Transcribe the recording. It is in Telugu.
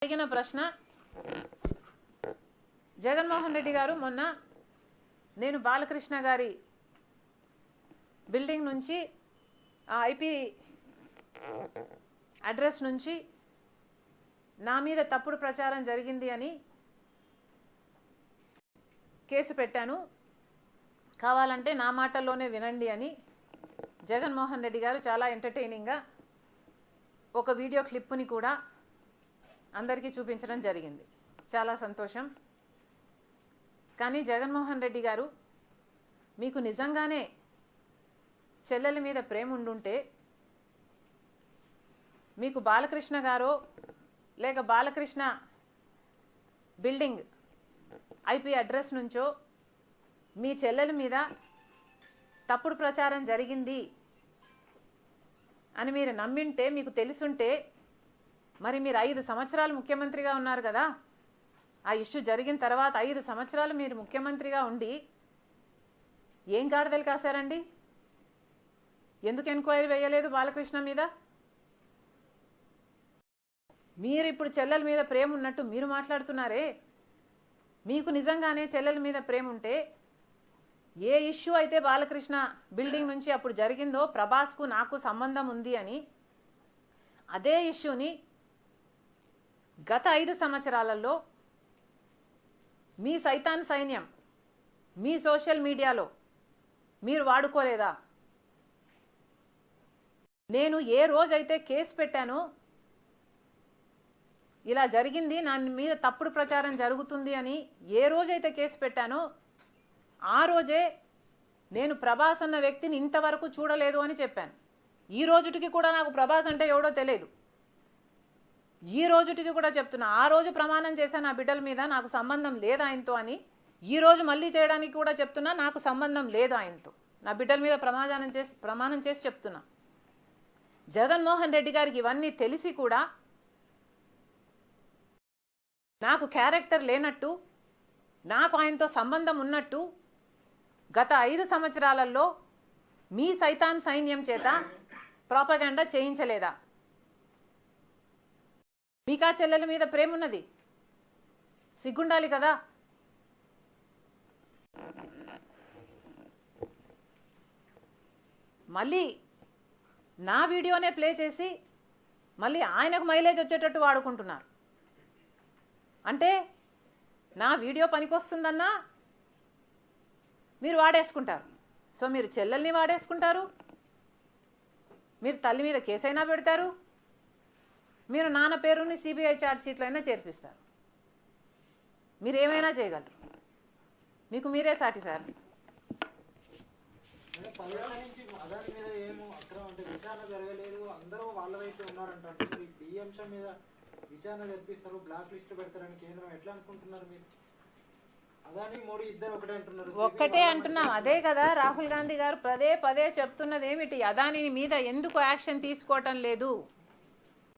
అడిగిన ప్రశ్న, జగన్మోహన్ రెడ్డి గారు మొన్న నేను బాలకృష్ణ గారి బిల్డింగ్ నుంచి ఆ ఐపీ అడ్రస్ నుంచి నా మీద తప్పుడు ప్రచారం జరిగింది అని కేసు పెట్టాను, కావాలంటే నా మాటల్లోనే వినండి అని జగన్మోహన్ రెడ్డి గారు చాలా ఎంటర్టైనింగ్గా ఒక వీడియో క్లిప్ని కూడా అందరికీ చూపించడం జరిగింది. చాలా సంతోషం. కానీ జగన్మోహన్ రెడ్డి గారు, మీకు నిజంగానే చెల్లెల మీద ప్రేమ ఉండుంటే మీకు బాలకృష్ణ గారో లేక బాలకృష్ణ బిల్డింగ్ ఐపీ అడ్రస్ నుంచో మీ చెల్లెల మీద తప్పుడు ప్రచారం జరిగింది అని మీరు నమ్మింటే, మీకు తెలుసుంటే, మరి మీరు 5 సంవత్సరాలు ముఖ్యమంత్రిగా ఉన్నారు కదా, ఆ ఇష్యూ జరిగిన తర్వాత 5 సంవత్సరాలు మీరు ముఖ్యమంత్రిగా ఉండి ఏం గాడిదలు కాశారండి? ఎందుకు ఎంక్వైరీ వేయలేదు బాలకృష్ణ మీద? మీరు ఇప్పుడు చెల్లెల మీద ప్రేమ ఉన్నట్టు మీరు మాట్లాడుతున్నారే. మీకు నిజంగానే చెల్లెల మీద ప్రేమ ఉంటే ఏ ఇష్యూ అయితే బాలకృష్ణ బిల్డింగ్ నుంచి అప్పుడు జరిగిందో ప్రభాస్కు నాకు సంబంధం ఉంది అని, అదే ఇష్యూని గత 5 సంవత్సరాలలో మీ సైతాన్ సైన్యం మీ సోషల్ మీడియాలో మీరు వాడుకోలేదా? నేను ఏ రోజైతే కేసు పెట్టానో, ఇలా జరిగింది, నా మీద తప్పుడు ప్రచారం జరుగుతుంది అని ఏ రోజైతే కేసు పెట్టానో ఆ రోజే నేను ప్రభాస్ అన్న వ్యక్తిని ఇంతవరకు చూడలేదు అని చెప్పాను. ఈ రోజుటికి కూడా నాకు ప్రభాస్ అంటే ఎవడో తెలియదు. ఈ రోజుటికి కూడా చెప్తున్నా, ఆ రోజు ప్రమాణం చేశాను నా బిడ్డల మీద నాకు సంబంధం లేదు ఆయనతో అని. ఈ రోజు మళ్ళీ చేయడానికి కూడా చెప్తున్నా, నాకు సంబంధం లేదు ఆయనతో. నా బిడ్డల మీద ప్రమాణం చేసి చెప్తున్నా. జగన్మోహన్ రెడ్డి గారికి ఇవన్నీ తెలిసి కూడా నాకు క్యారెక్టర్ లేనట్టు, నాకు ఆయనతో సంబంధం ఉన్నట్టు గత 5 సంవత్సరాలలో మీ సైతాన్ సైన్యం చేత ప్రాపగండా చేయించలేదా? మీకా చెల్లెల మీద ప్రేమ ఉన్నది, సిగ్గుండాలి కదా. మళ్ళీ నా వీడియోనే ప్లే చేసి మళ్ళీ ఆయనకు మైలేజ్ వచ్చేటట్టు వాడుకుంటున్నారు. అంటే నా వీడియో పనికొస్తుందన్నా మీరు వాడేసుకుంటారు. సో మీరు చెల్లెల్ని వాడేసుకుంటారు, మీరు తల్లి మీద కేసైనా పెడతారు, మీరు నాన్న పేరుని సిబిఐ ఛార్జ్ షీట్లో అయినా చేర్పిస్తారు. మీరు ఏమైనా చేయగలరు, మీకు మీరే సాటి సార్. ఒక్కటే అంటున్నాం, అదే కదా రాహుల్ గాంధీ గారు పదే పదే చెప్తున్నది ఏమిటి, అదాని మీద ఎందుకు యాక్షన్ తీసుకోవటం లేదు?